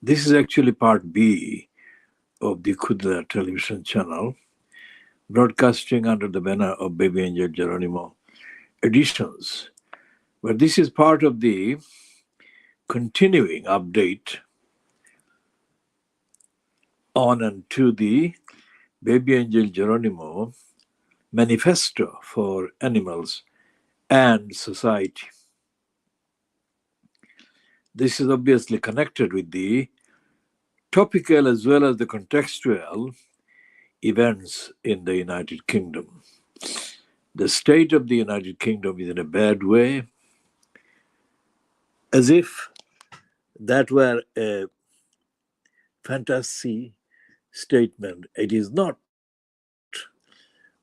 This is actually part B of the Khoodeelaar television channel, broadcasting under the banner of Baby Angel Geronimo editions. But this is part of the continuing update on and to the Baby Angel Geronimo Manifesto for Animals and Society. This is obviously connected with the topical as well as the contextual events in the United Kingdom. The state of the United Kingdom is in a bad way, as if that were a fantasy statement. It is not.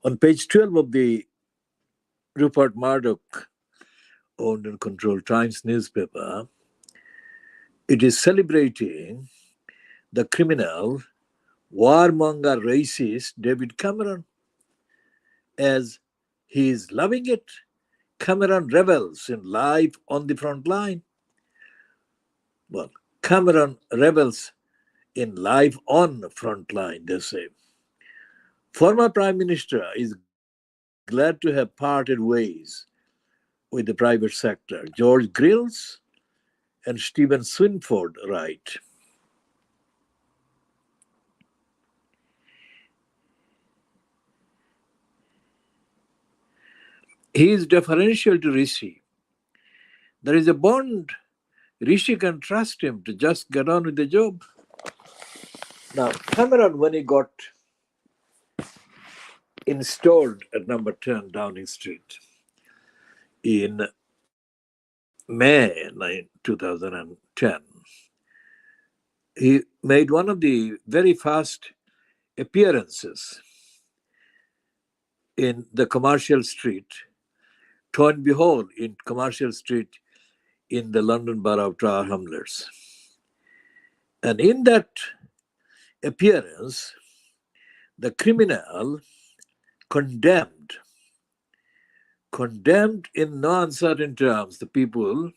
On page 12 of the Rupert Murdoch owned and controlled Times newspaper, it is celebrating the criminal, warmonger, racist David Cameron as he is loving it. Cameron rebels in life on the front line. Well, Cameron rebels in life on the front line, they say. Former Prime Minister is glad to have parted ways with the private sector. George Grills and Stephen Swinford write. He is deferential to Rishi. There is a bond. Rishi can trust him to just get on with the job. Now, Cameron, when he got installed at number 10 Downing Street in May 2010, he made one of the very first appearances in the Commercial Street, Toynbee Hall in Commercial Street in the London Borough of Tower Hamlets. And in that appearance, the criminal condemned in no uncertain terms the people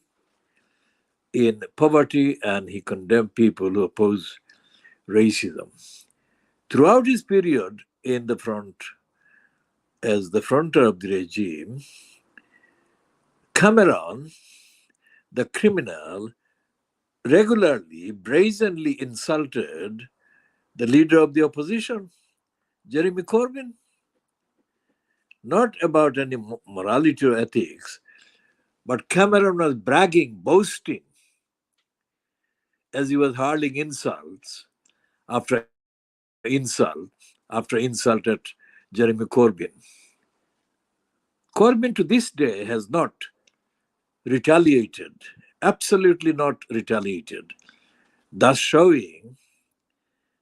in poverty, and he condemned people who oppose racism. Throughout his period in the front, as the fronter of the regime, Cameron, the criminal, regularly, brazenly insulted the leader of the opposition, Jeremy Corbyn. Not about any morality or ethics, but Cameron was bragging, boasting, as he was hurling insults after insult at Jeremy Corbyn. Corbyn to this day has not retaliated, absolutely not retaliated, thus showing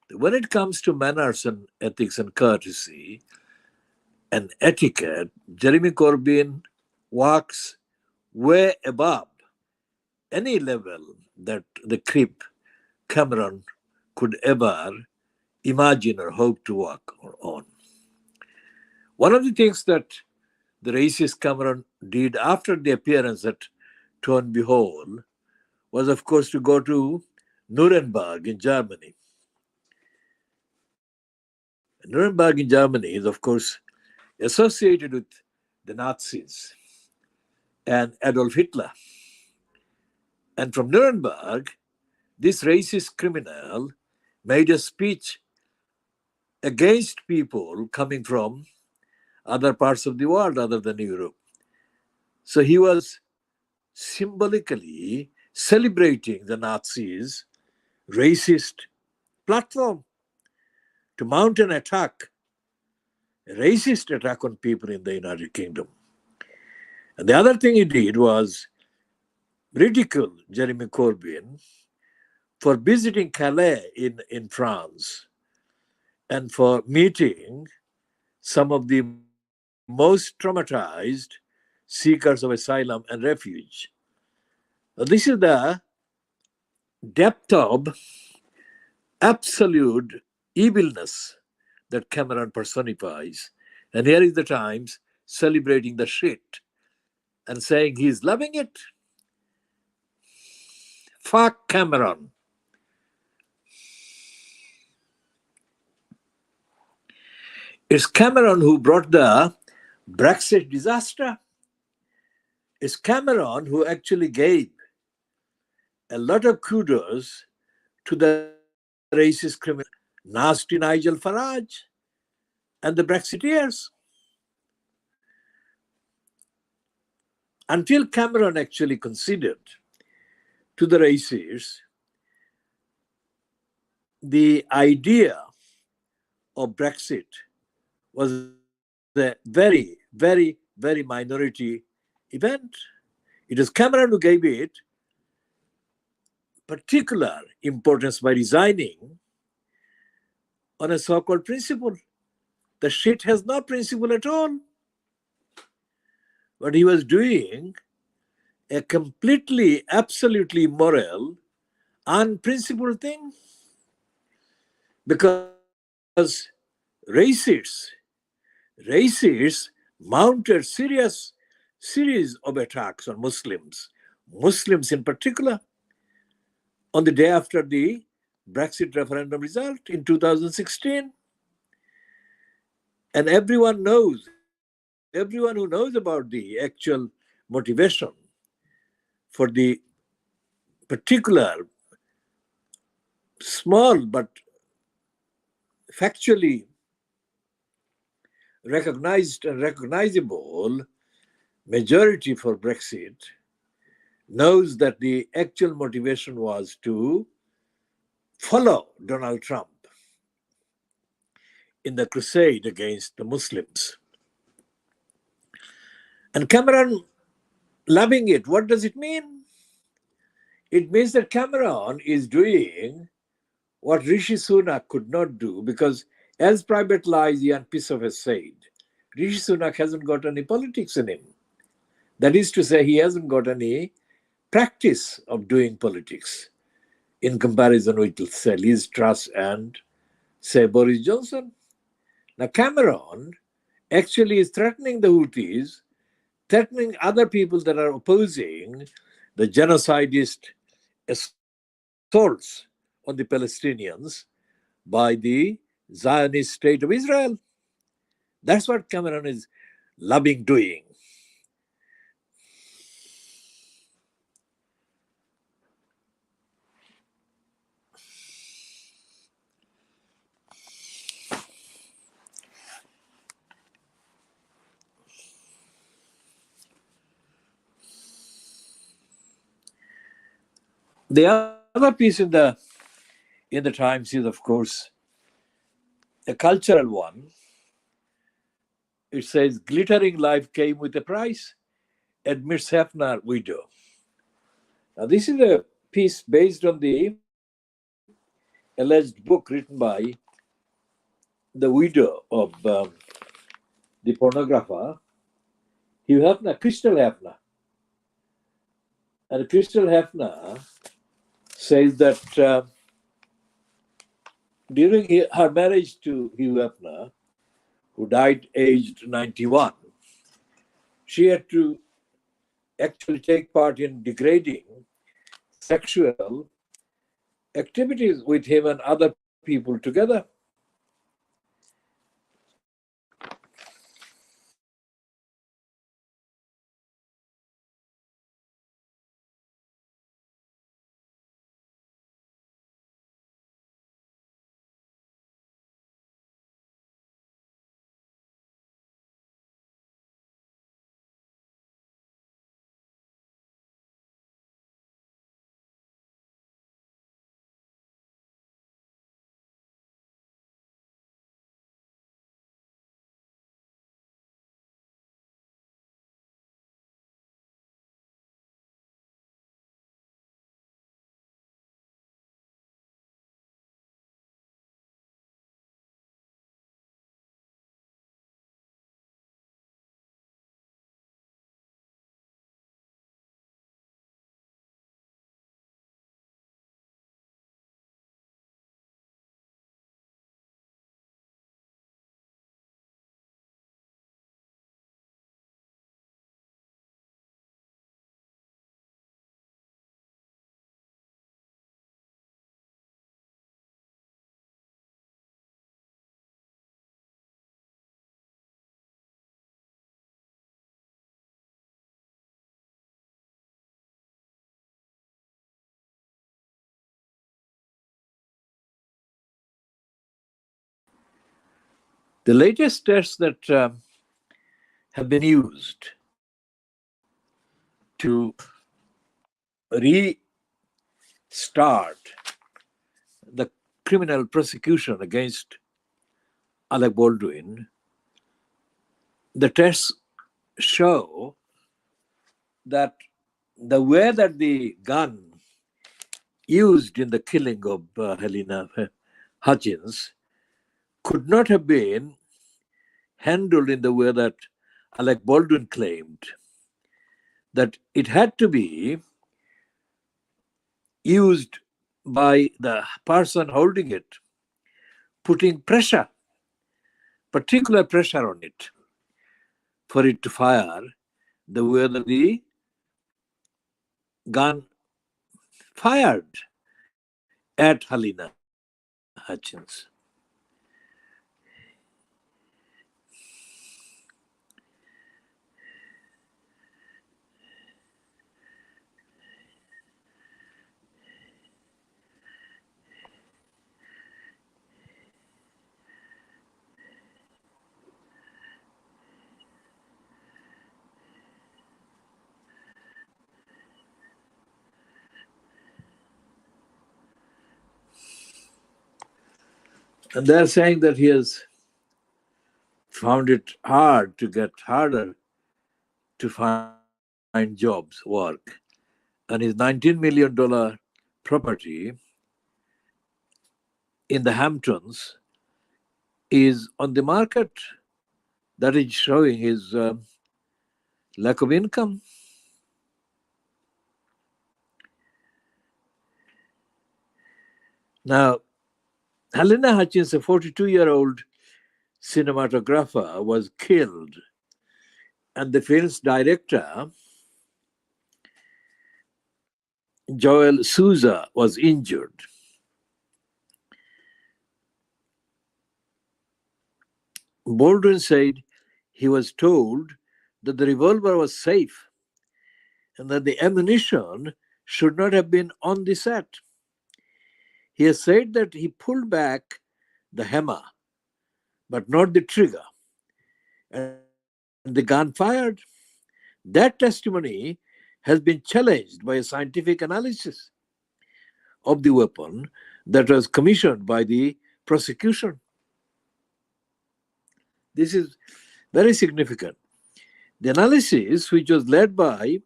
that when it comes to manners and ethics and courtesy and etiquette, Jeremy Corbyn walks way above any level that the creep Cameron could ever imagine or hope to walk on. One of the things that the racist Cameron did after the appearance at Toynbee Hall was, of course, to go to Nuremberg in Germany. Nuremberg in Germany is, of course, associated with the Nazis and Adolf Hitler. And from Nuremberg, this racist criminal made a speech against people coming from other parts of the world other than Europe. So he was symbolically celebrating the Nazis' racist platform to mount an attack, a racist attack on people in the United Kingdom. And the other thing he did was ridicule Jeremy Corbyn for visiting Calais in France and for meeting some of the most traumatized seekers of asylum and refuge. This is the depth of absolute evilness that Cameron personifies. And here is the Times celebrating the shit and saying he's loving it. Fuck Cameron. It's Cameron who brought the Brexit disaster. It's Cameron who actually gave a lot of kudos to the racist criminal, nasty Nigel Farage, and the Brexiteers. Until Cameron actually conceded to the racists, the idea of Brexit was a very minority event. It was Cameron who gave it particular importance by resigning on a so-called principle. The shit has no principle at all. But he was doing a completely, absolutely immoral, unprincipled thing because racists mounted series of attacks on Muslims in particular, on the day after the Brexit referendum result in 2016. And everyone who knows about the actual motivation for the particular small but factually recognized and recognizable majority for Brexit knows that the actual motivation was to follow Donald Trump in the crusade against the Muslims. And Cameron loving it, what does it mean? It means that Cameron is doing what Rishi Sunak could not do, because as Private Lies Ian Pissoff has said, Rishi Sunak hasn't got any politics in him. That is to say, he hasn't got any practice of doing politics in comparison with, say, Liz Truss and, say, Boris Johnson. Now, Cameron actually is threatening the Houthis, threatening other people that are opposing the genocidist assaults on the Palestinians by the Zionist state of Israel. That's what Cameron is loving doing. The other piece in the Times is, of course, a cultural one. It says, glittering life came with a price, admits Hefner widow. Now, this is a piece based on the alleged book written by the widow of the pornographer, Hugh Hefner, Crystal Hefner. And Crystal Hefner says that during her marriage to Hugh Hefner, who died aged 91, she had to actually take part in degrading sexual activities with him and other people together. The latest tests that have been used to restart the criminal prosecution against Alec Baldwin, the tests show that the way that the gun used in the killing of Helena Hutchins could not have been handled in the way that Alec Baldwin claimed, that it had to be used by the person holding it, putting pressure, particular pressure on it, for it to fire the way that the gun fired at Helena Hutchins. And they're saying that he has found it harder to find jobs, work. And his $19 million property in the Hamptons is on the market. That is showing his lack of income. Now, Helena Hutchins, a 42-year-old cinematographer, was killed, and the film's director, Joel Souza, was injured. Baldwin said he was told that the revolver was safe and that the ammunition should not have been on the set. He has said that he pulled back the hammer, but not the trigger, and the gun fired. That testimony has been challenged by a scientific analysis of the weapon that was commissioned by the prosecution. This is very significant. The analysis, which was led by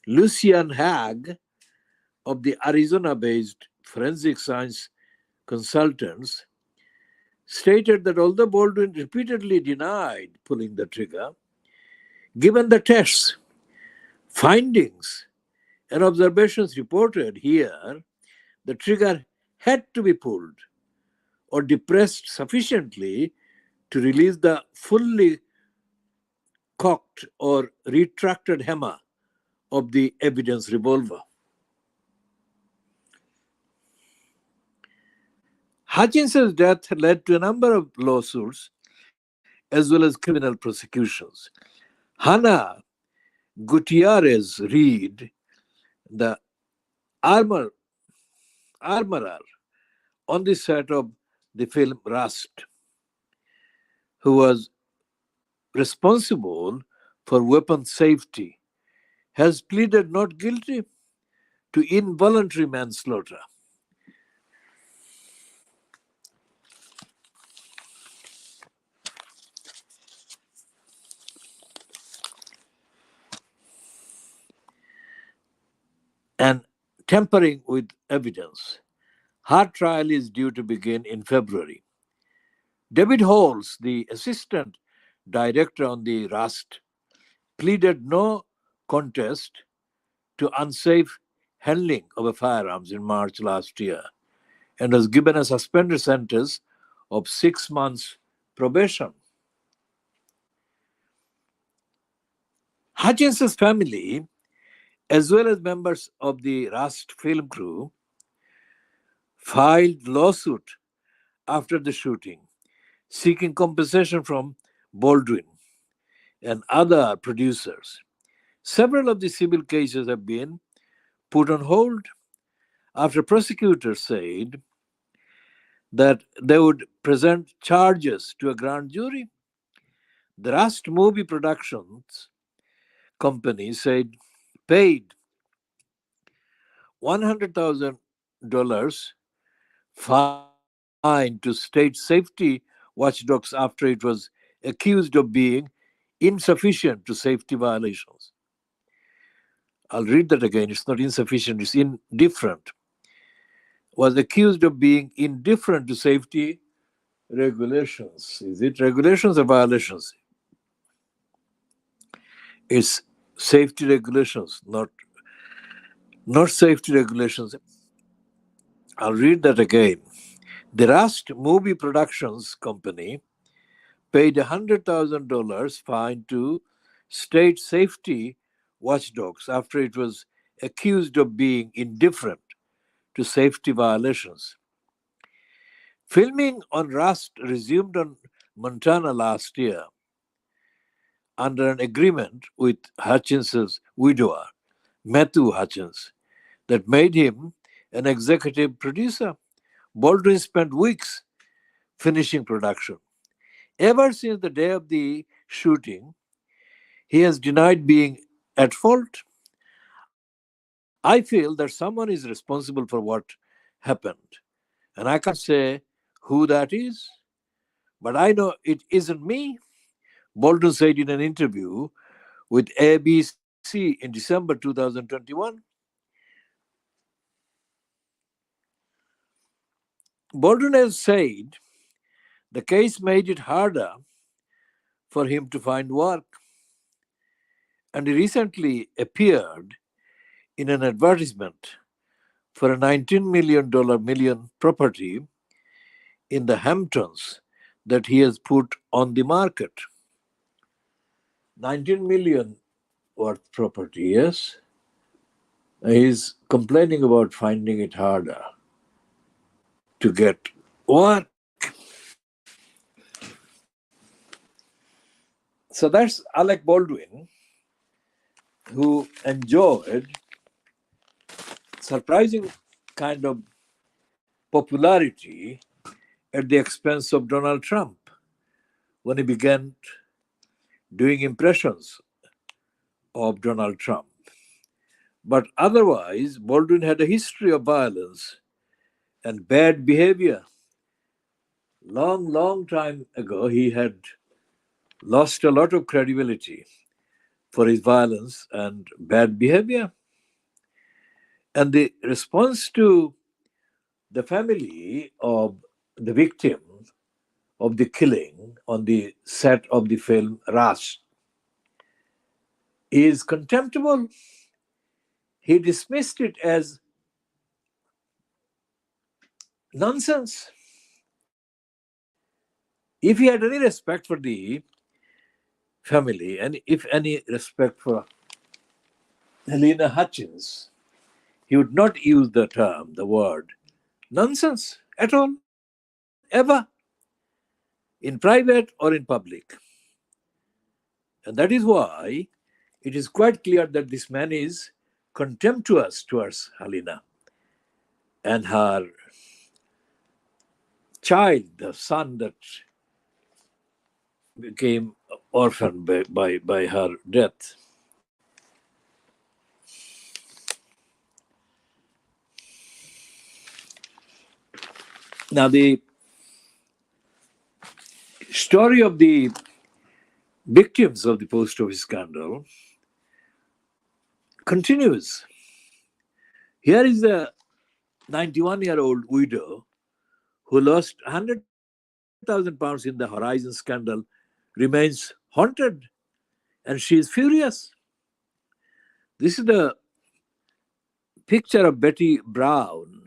Lucian Haag of the Arizona-based forensic science consultants, stated that although Baldwin repeatedly denied pulling the trigger, given the tests, findings, and observations reported here, the trigger had to be pulled or depressed sufficiently to release the fully cocked or retracted hammer of the evidence revolver. Hutchins's death led to a number of lawsuits as well as criminal prosecutions. Hannah Gutierrez Reed, the armorer on the set of the film Rust, who was responsible for weapon safety, has pleaded not guilty to involuntary manslaughter. And tampering with evidence. Her trial is due to begin in February. David Halls, the assistant director on the Rust, pleaded no contest to unsafe handling of firearms in March last year and was given a suspended sentence of 6 months probation. Hutchins's family, as well as members of the Rust film crew, filed lawsuit after the shooting, seeking compensation from Baldwin and other producers. Several of the civil cases have been put on hold after prosecutors said that they would present charges to a grand jury. The Rust Movie Productions company said paid $100,000 fine to state safety watchdogs after it was accused of being insufficient to safety violations. I'll read that again. It's not insufficient, it's indifferent. Was accused of being indifferent to safety regulations. Is it regulations or violations? It's safety regulations, not safety regulations. I'll read that again. The Rust Movie Productions Company paid $100,000 fine to state safety watchdogs after it was accused of being indifferent to safety violations. Filming on Rust resumed on Montana last year under an agreement with Hutchins's widower, Matthew Hutchins, that made him an executive producer. Baldwin spent weeks finishing production. Ever since the day of the shooting, he has denied being at fault. I feel that someone is responsible for what happened, and I can't say who that is, but I know it isn't me. Baldwin said in an interview with ABC in December 2021. Baldwin has said the case made it harder for him to find work, and he recently appeared in an advertisement for a $19 million property in the Hamptons that he has put on the market. 19 million worth property, yes? He's complaining about finding it harder to get work. So that's Alec Baldwin, who enjoyed surprising kind of popularity at the expense of Donald Trump when he began doing impressions of Donald Trump. But otherwise, Baldwin had a history of violence and bad behavior. Long time ago, he had lost a lot of credibility for his violence and bad behavior. And the response to the family of the victim of the killing on the set of the film Rust is contemptible. He dismissed it as nonsense. If he had any respect for the family and if any respect for Helena Hutchins, he would not use the term, the word nonsense at all, ever, in private or in public. And that is why it is quite clear that this man is contemptuous towards Helena and her child, the son that became orphaned by her death. Now, the story of the victims of the post office scandal continues. Here is a 91-year-old widow who lost 100,000 pounds in the Horizon scandal, remains haunted, and she is furious. This is the picture of Betty Brown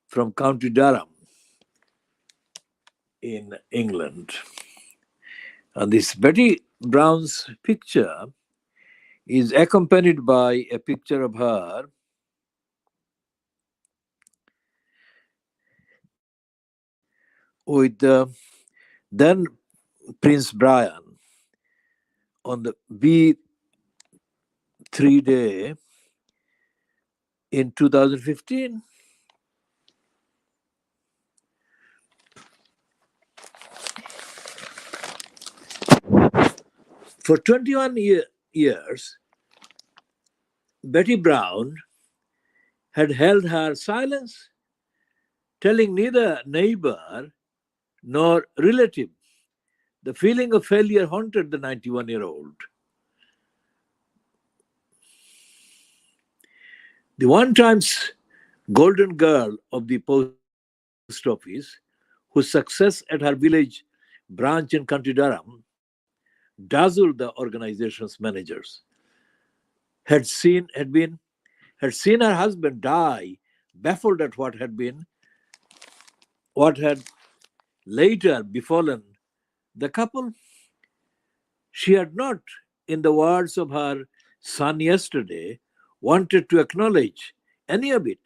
from County Durham in England. And this Betty Brown's picture is accompanied by a picture of her with then Prince Brian on the B3 day in 2015. For 21 years, Betty Brown had held her silence, telling neither neighbor nor relative. The feeling of failure haunted the 91-year-old. The one-times golden girl of the post office, whose success at her village branch in County Durham dazzled the organization's managers, had seen her husband die, baffled at what had later befallen the couple. She had not, in the words of her son yesterday, wanted to acknowledge any of it.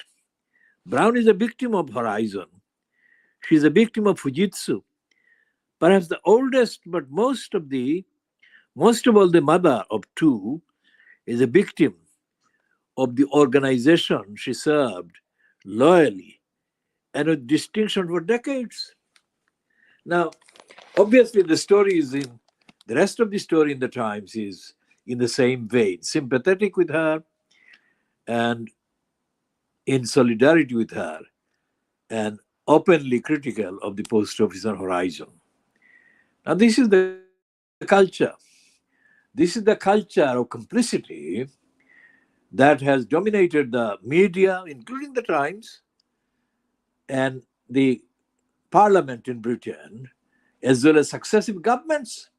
Brown is a victim of Horizon. She is a victim of Fujitsu. Perhaps the oldest, but most of all the mother of two, is a victim of the organization she served loyally and with distinction for decades. Now, obviously, the rest of the story in the Times is in the same vein, sympathetic with her and in solidarity with her, and openly critical of the post office and Horizon. Now, this is the culture. This is the culture of complicity that has dominated the media, including the Times, and the Parliament in Britain, as well as successive governments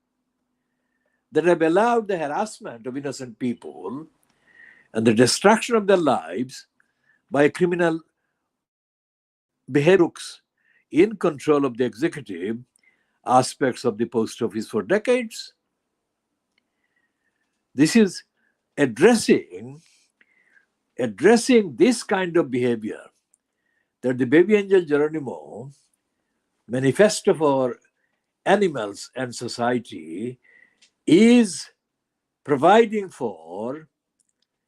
that have allowed the harassment of innocent people and the destruction of their lives by criminal behaviors in control of the executive aspects of the post office for decades. This is addressing this kind of behavior that the baby angel Geronimo Manifesto for Animals and Society is providing for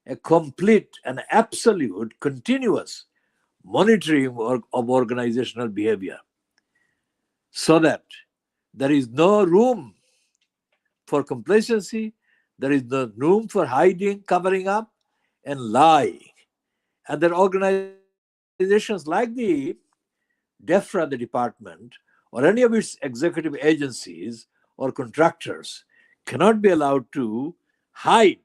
a complete and absolute continuous monitoring of organizational behavior, so that there is no room for complacency, there is no room for hiding, covering up, and lying. And that organizations like the DEFRA, the department, or any of its executive agencies or contractors cannot be allowed to hide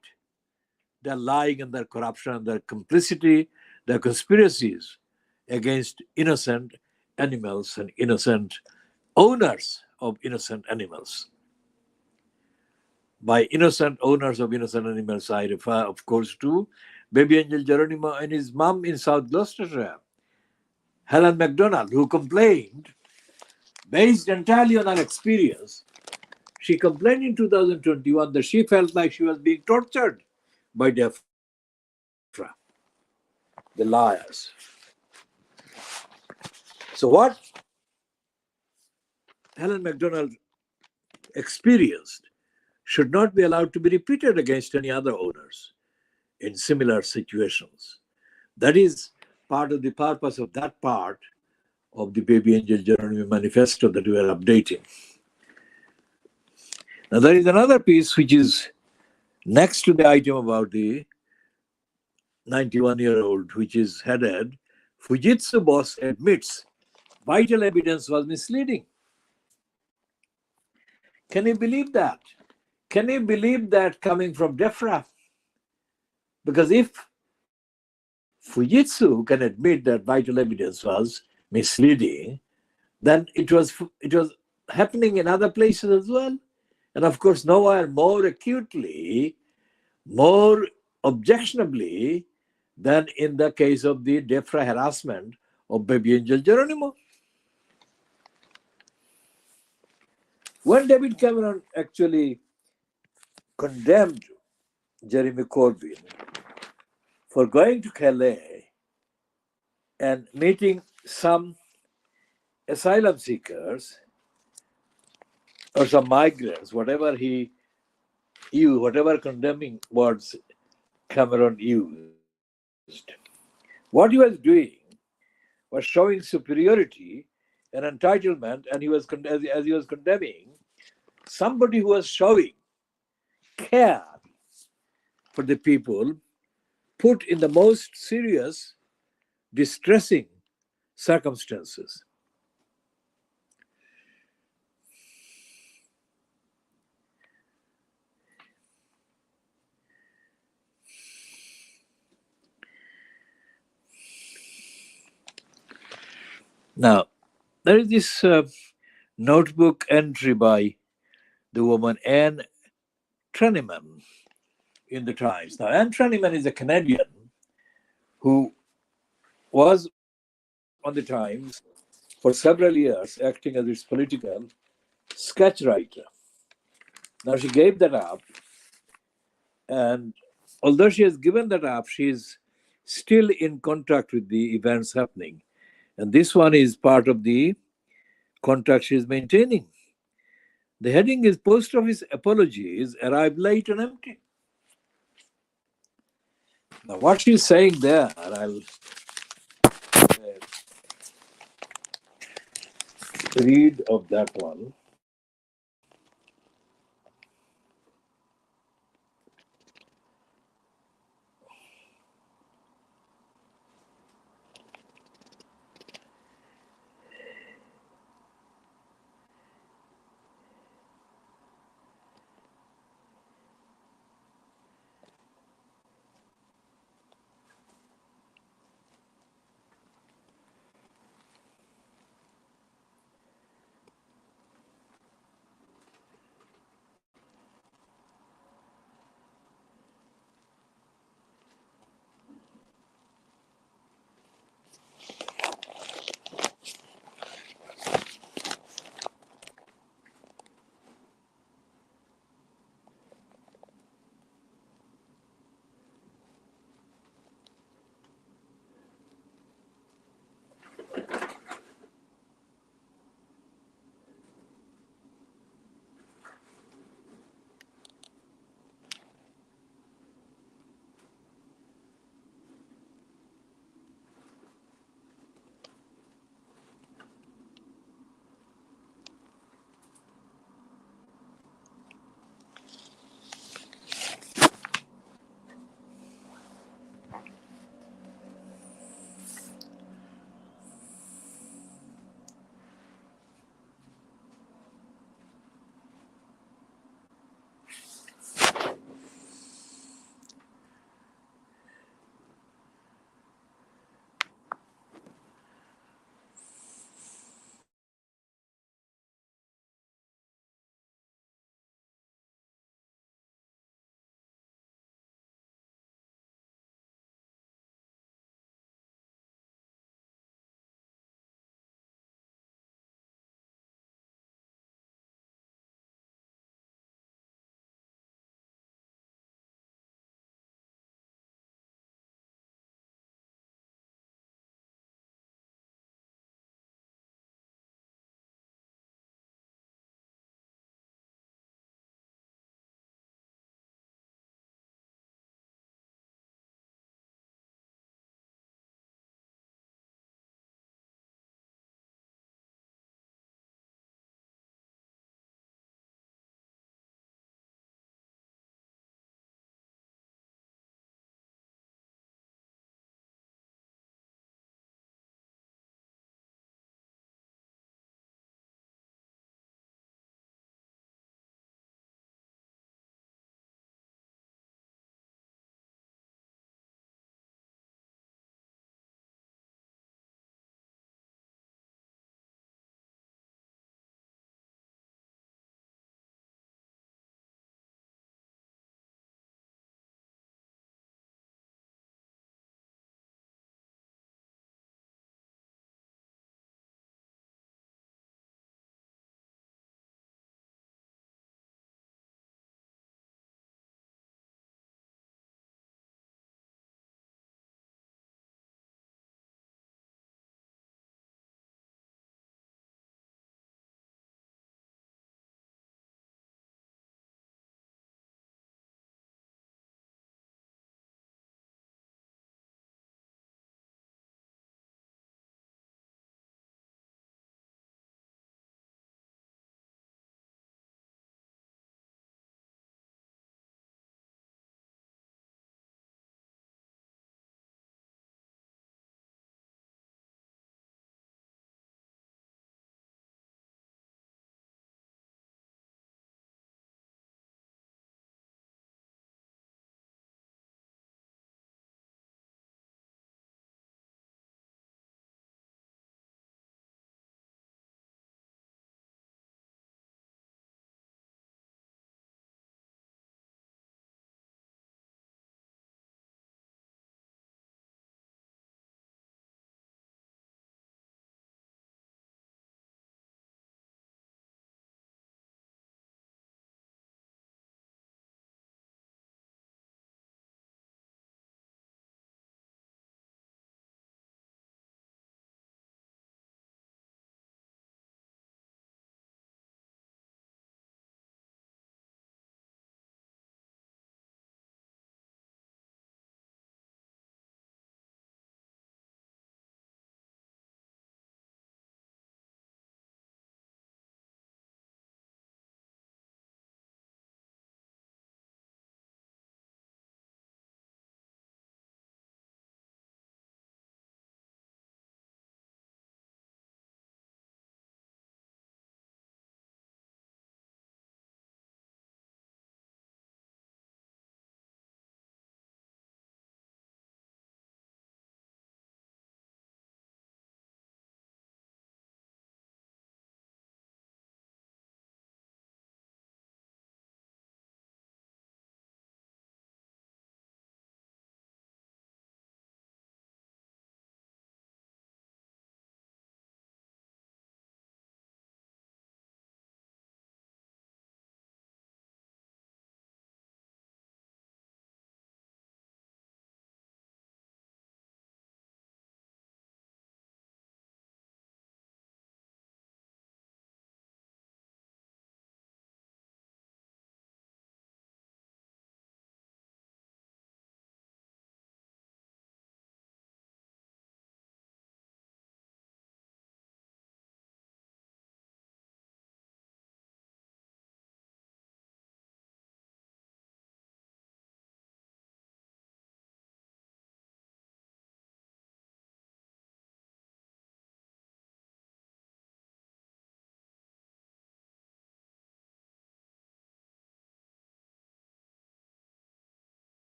their lying and their corruption and their complicity, their conspiracies against innocent animals and innocent owners of innocent animals. By innocent owners of innocent animals, I refer, of course, to baby angel Geronimo and his mom in South Gloucestershire, Helen MacDonald, who complained, based entirely on her experience. She complained in 2021 that she felt like she was being tortured by DEFRA, the liars. So what Helen MacDonald experienced should not be allowed to be repeated against any other owners in similar situations. That is part of the purpose of that part of the Baby Angel Geronimo Manifesto that we are updating. Now there is another piece which is next to the item about the 91-year-old, which is headed, Fujitsu boss admits vital evidence was misleading. Can you believe that? Can you believe that coming from DEFRA? Because if Fujitsu can admit that vital evidence was misleading, then it was happening in other places as well. And of course, nowhere more acutely, more objectionably than in the case of the DEFRA harassment of baby angel Geronimo. When David Cameron actually condemned Jeremy Corbyn for going to Calais and meeting some asylum seekers or some migrants, whatever he used, whatever condemning words Cameron used, what he was doing was showing superiority and entitlement, and he was, as he was condemning somebody who was showing care for the people put in the most serious, distressing circumstances. Now, there is this notebook entry by the woman Anne Treneman in the Times. Now, Anne Treneman is a Canadian who was on the Times for several years, acting as its political sketch writer. Now, she gave that up, and although she has given that up, she is still in contact with the events happening. And this one is part of the contract she is maintaining. The heading is Post Office Apologies Arrived Late and Empty. Now, what she's saying there, I'll read of that one.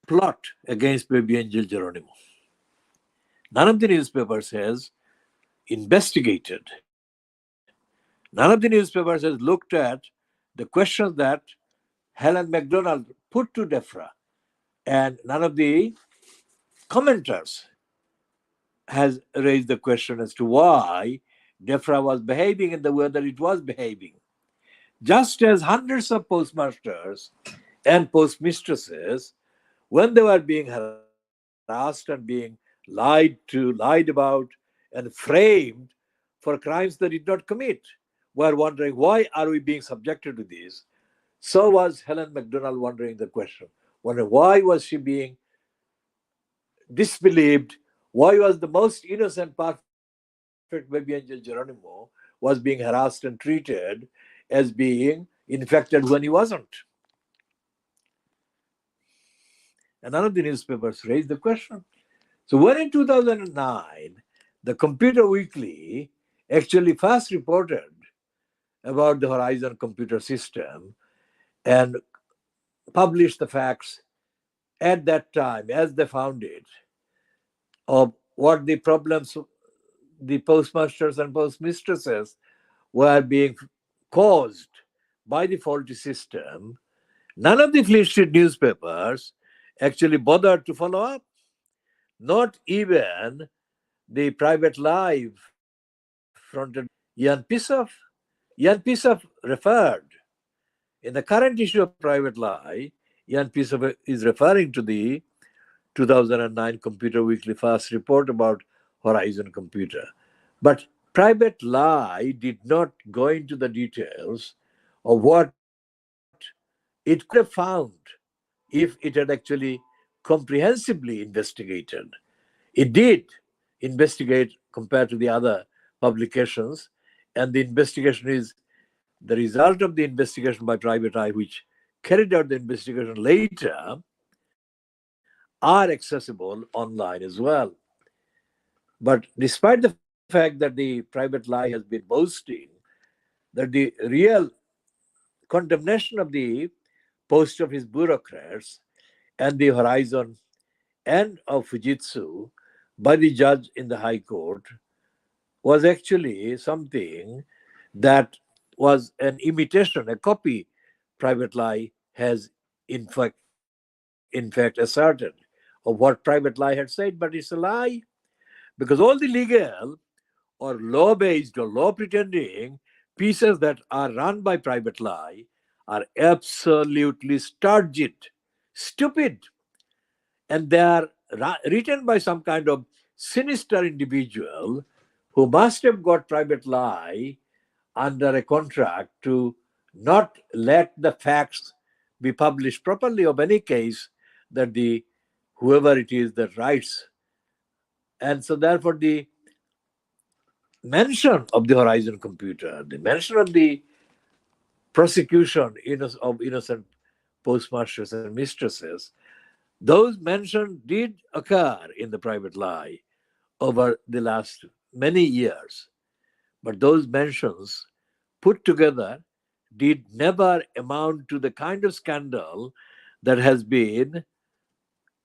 plot against baby angel Geronimo. None of the newspapers has investigated. None of the newspapers has looked at the questions that Helen MacDonald put to DEFRA, and none of the commenters has raised the question as to why DEFRA was behaving in the way that it was behaving. Just as hundreds of postmasters and postmistresses, when they were being harassed and being lied about and framed for crimes they did not commit, were wondering why are we being subjected to this. So was Helen MacDonald wondering the question, wondering why was she being disbelieved, why was the most innocent, perfect baby angel Geronimo was being harassed and treated as being infected when he wasn't. And none of the newspapers raised the question. So when in 2009, the Computer Weekly actually first reported about the Horizon computer system and published the facts at that time as they found it of what the problems the postmasters and postmistresses were being caused by the faulty system, none of the Fleet Street newspapers actually bothered to follow up. Not even the Private Live fronted by Jan Pisoff. Jan Pisoff referred in the current issue of Private Lie. Jan Pisoff is referring to the 2009 Computer Weekly first report about Horizon Computer. But Private Lie did not go into the details of what it could have found if it had actually comprehensively investigated. It did investigate compared to the other publications, and the investigation is the result of the investigation by Private Eye, which carried out the investigation later, are accessible online as well. But despite the fact that the Private Lie has been boasting that the real condemnation of the post office bureaucrats and the Horizon and of Fujitsu by the judge in the High Court was actually something that was an imitation, a copy Private Lie has in fact asserted of what Private Lie had said, but it's a lie because all the legal or law based or law pretending pieces that are run by Private Lie are absolutely stargit, stupid, and they are written by some kind of sinister individual who must have got Private Lie under a contract to not let the facts be published properly of any case that the whoever it is that writes. And so therefore the mention of the Horizon computer, the mention of the prosecution of innocent postmasters and mistresses, those mentioned did occur in the Private Lie over the last many years. But those mentions put together did never amount to the kind of scandal that has been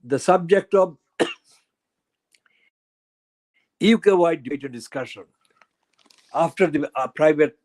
the subject of UK wide debate and discussion after the private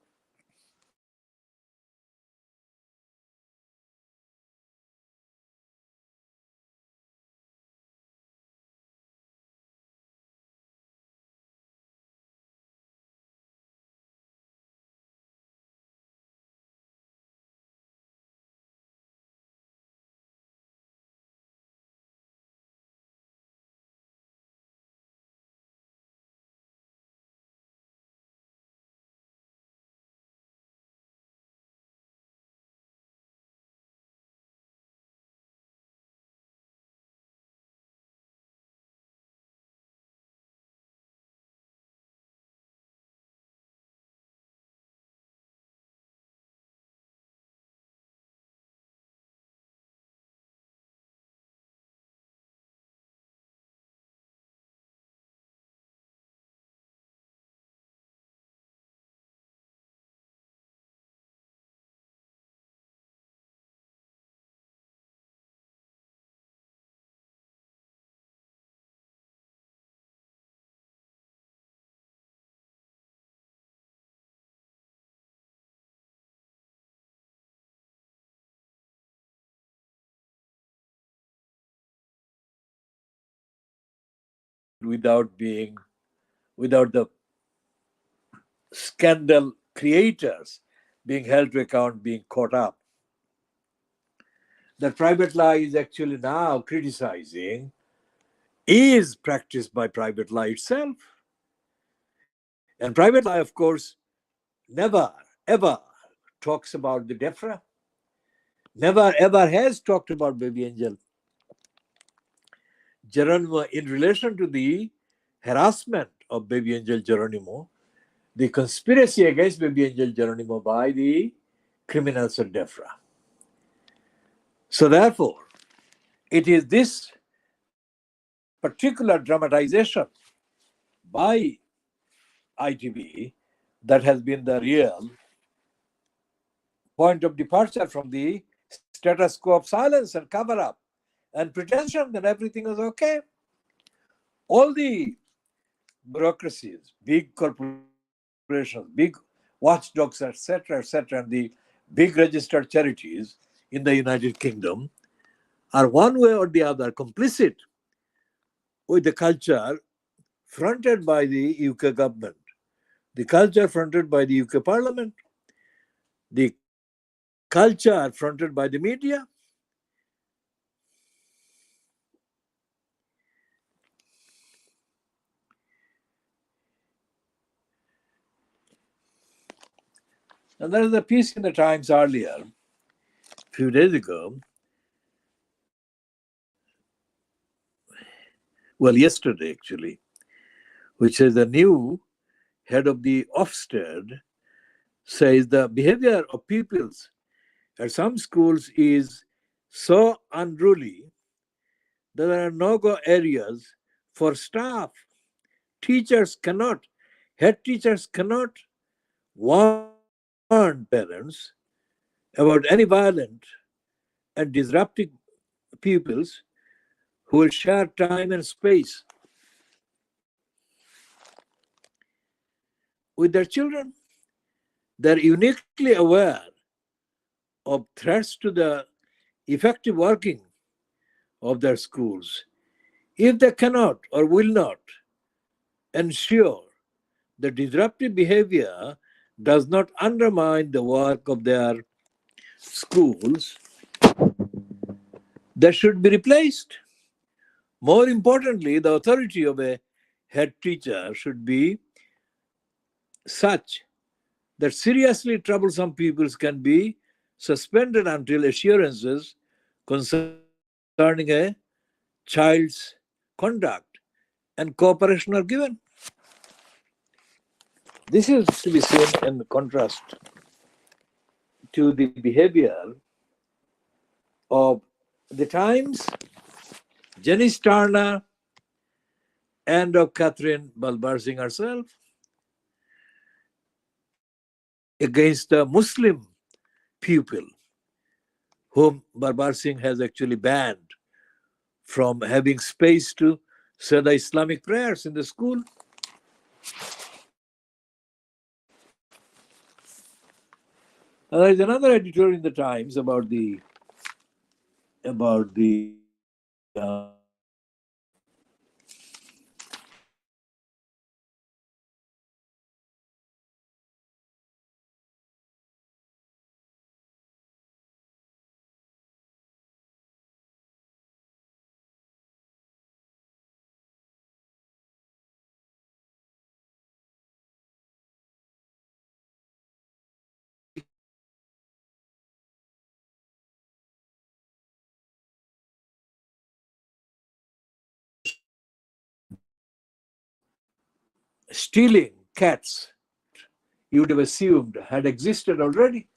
without the scandal creators being held to account, being caught up. That private law is actually now criticizing is practiced by private law itself. And private law, of course, never, ever talks about the DEFRA, never, ever has talked about baby angel Geronimo in relation to the harassment of baby angel Geronimo, the conspiracy against baby angel Geronimo by the criminals of DEFRA. So therefore, it is this particular dramatization by ITV that has been the real point of departure from the status quo of silence and cover up and pretension that everything is okay. All the bureaucracies, big corporations, big watchdogs, etc., and the big registered charities in the United Kingdom are one way or the other complicit with the culture fronted by the UK government, the culture fronted by the UK Parliament, the culture fronted by the media. And there is a piece in the Times earlier, a few days ago, well, yesterday actually, which says the new head of the Ofsted says the behavior of pupils at some schools is so unruly that there are no-go areas for staff. Teachers cannot, head teachers cannot warn parents about any violent and disruptive pupils who will share time and space with their children. They're uniquely aware of threats to the effective working of their schools. If they cannot or will not ensure the disruptive behavior does not undermine the work of their schools, they should be replaced. More importantly, the authority of a head teacher should be such that seriously troublesome pupils can be suspended until assurances concerning a child's conduct and cooperation are given. This is to be seen in contrast to the behavior of the Times, Jenny Starner, and of Catherine Balbar Singh herself against a Muslim pupil whom Balbar Singh has actually banned from having space to say the Islamic prayers in the school. And there is another editorial in the Times about the stealing cats you would have assumed had existed already,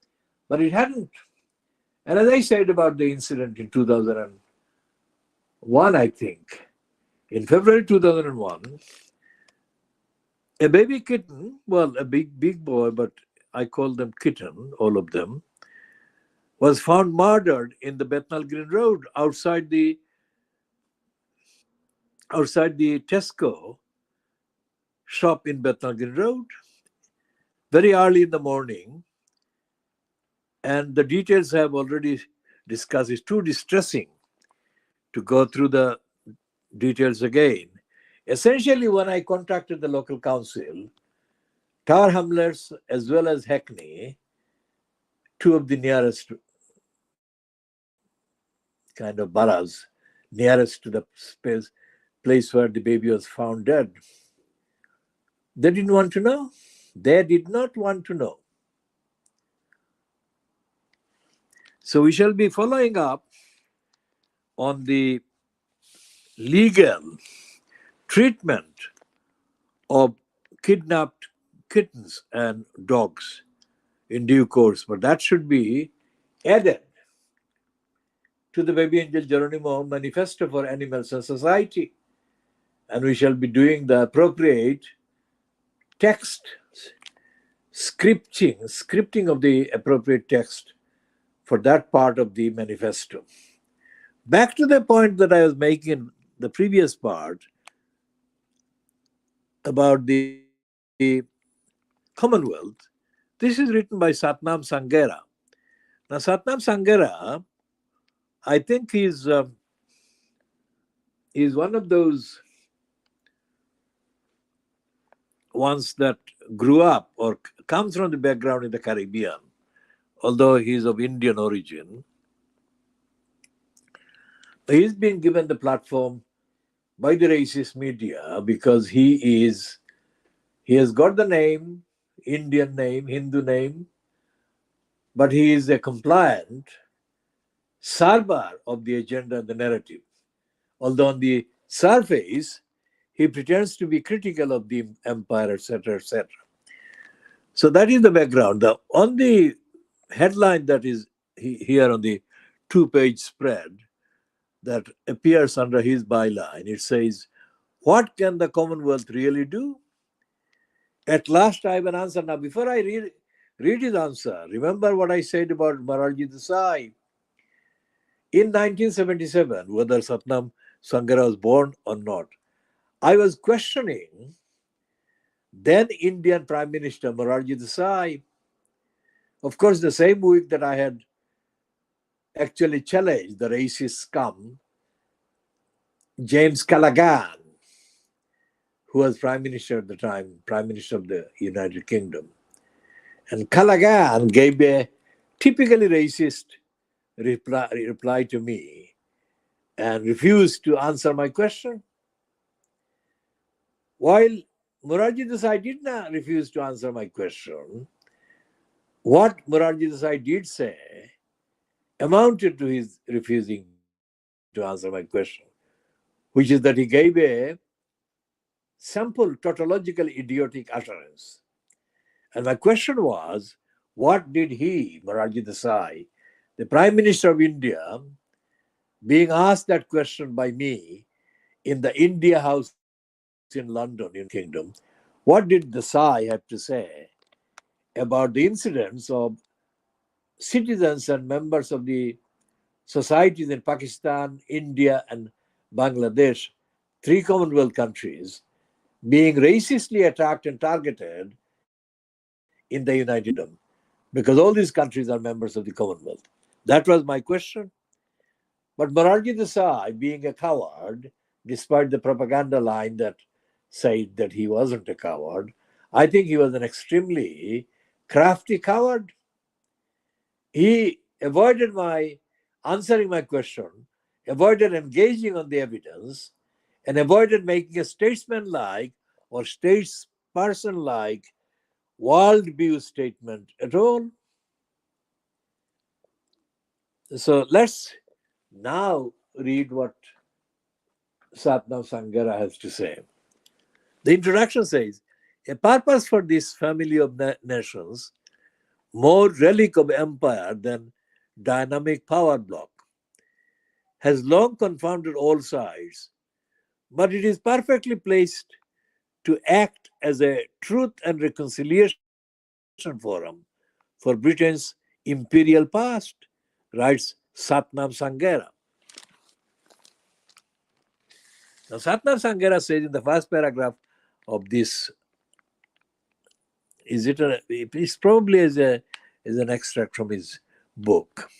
but it hadn't. And as I said about the incident in 2001, I think, in February 2001, a baby kitten, well, a big boy, but I call them kitten, all of them, was found murdered in the Bethnal Green Road outside the Tesco shop in Bethnal Green Road, very early in the morning. And the details I have already discussed. It's too distressing to go through the details again. Essentially, when I contacted the local council, Tower Hamlets as well as Hackney, two of the nearest kind of boroughs, nearest to the place where the baby was found dead, they didn't want to know. They did not want to know. So we shall be following up on the legal treatment of kidnapped kittens and dogs in due course, but that should be added to the Baby Angel Geronimo Manifesto for Animals and Society. And we shall be doing the appropriate text, scripting of the appropriate text for that part of the manifesto. Back to the point that I was making in the previous part about the Commonwealth. This is written by Satnam Sanghera. Now, Satnam Sanghera, I think he's one of those ones that grew up or comes from the background in the Caribbean, although he's of Indian origin. He's been given the platform by the racist media because he has got the name, Indian name, Hindu name, but he is a compliant sarbar of the agenda and the narrative. Although on the surface, he pretends to be critical of the empire, etc., etc. So that is the background. On the headline that is here on the two-page spread that appears under his byline, it says, "What can the Commonwealth really do?" At last I have an answer. Now, before I read his answer, remember what I said about Morarji Desai. In 1977, whether Satnam Sanghera was born or not, I was questioning then Indian Prime Minister Morarji Desai. Of course, the same week that I had actually challenged the racist scum, James Callaghan, who was Prime Minister at the time, Prime Minister of the United Kingdom. And Callaghan gave a typically racist reply to me and refused to answer my question. While Morarji Desai did not refuse to answer my question, what Morarji Desai did say amounted to his refusing to answer my question, which is that he gave a simple, tautological, idiotic utterance. And my question was, what did he, Morarji Desai, the Prime Minister of India, being asked that question by me in the India House in London, United Kingdom, what did Desai have to say about the incidents of citizens and members of the societies in Pakistan, India, and Bangladesh, three Commonwealth countries, being racistly attacked and targeted in the United Kingdom, because all these countries are members of the Commonwealth? That was my question. But Morarji Desai, being a coward, despite the propaganda line that said that he wasn't a coward, I think he was an extremely crafty coward. He avoided answering my question, avoided engaging on the evidence, and avoided making a statesman-like or statesperson-like worldview statement at all. So let's now read what Satnam Sanghera has to say. The introduction says, "A purpose for this family of nations, more relic of empire than dynamic power block, has long confounded all sides, but it is perfectly placed to act as a truth and reconciliation forum for Britain's imperial past," writes Satnam Sanghera. Now, Satnam Sanghera says in the first paragraph of this, it's probably as an extract from his book,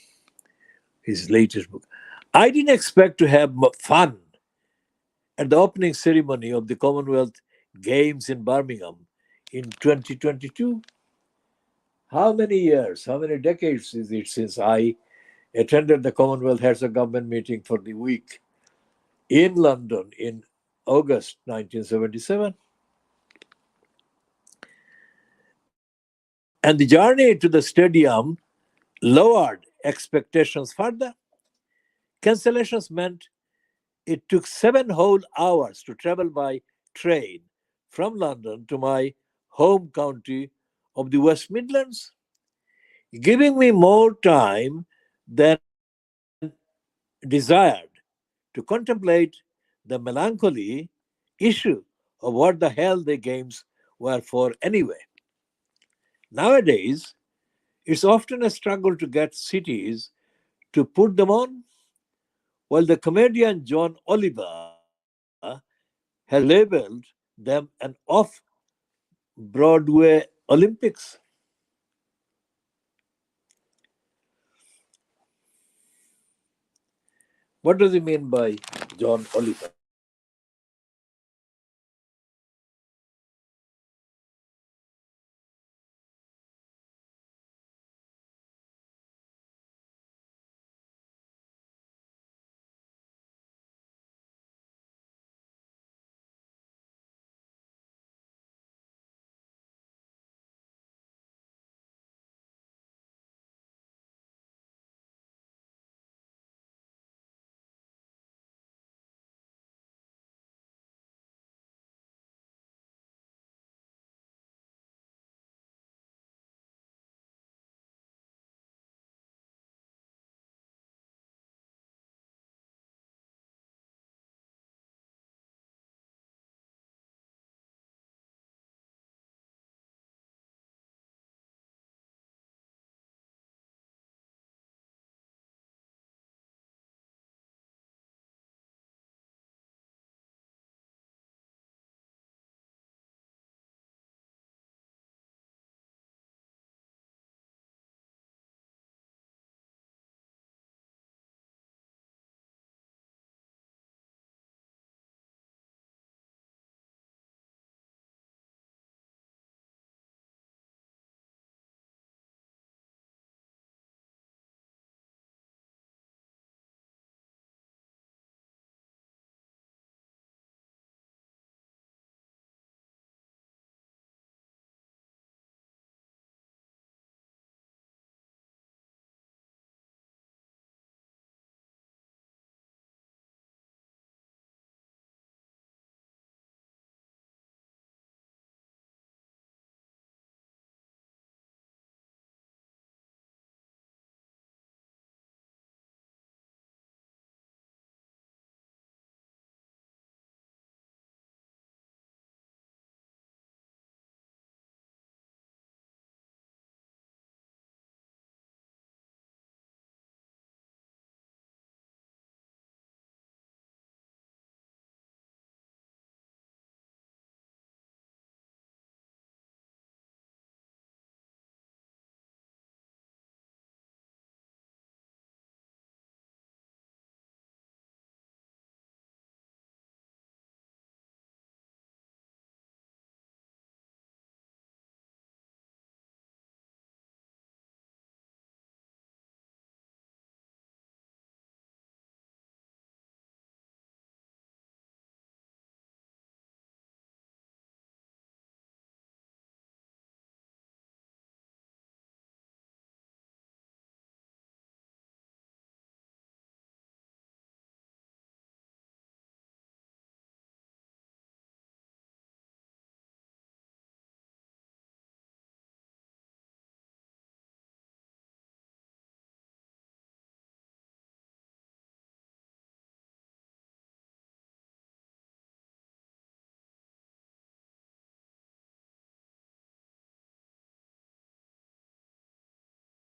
his latest book. "I didn't expect to have fun at the opening ceremony of the Commonwealth Games in Birmingham in 2022. How many years, how many decades is it since I attended the Commonwealth Heads of Government meeting for the week in London in August 1977? And the journey to the stadium lowered expectations further. Cancellations meant it took 7 whole hours to travel by train from London to my home county of the West Midlands, giving me more time than desired to contemplate the melancholy issue of what the hell the games were for anyway. Nowadays, it's often a struggle to get cities to put them on, while the comedian John Oliver has labeled them an off Broadway Olympics. What does he mean by John Oliver?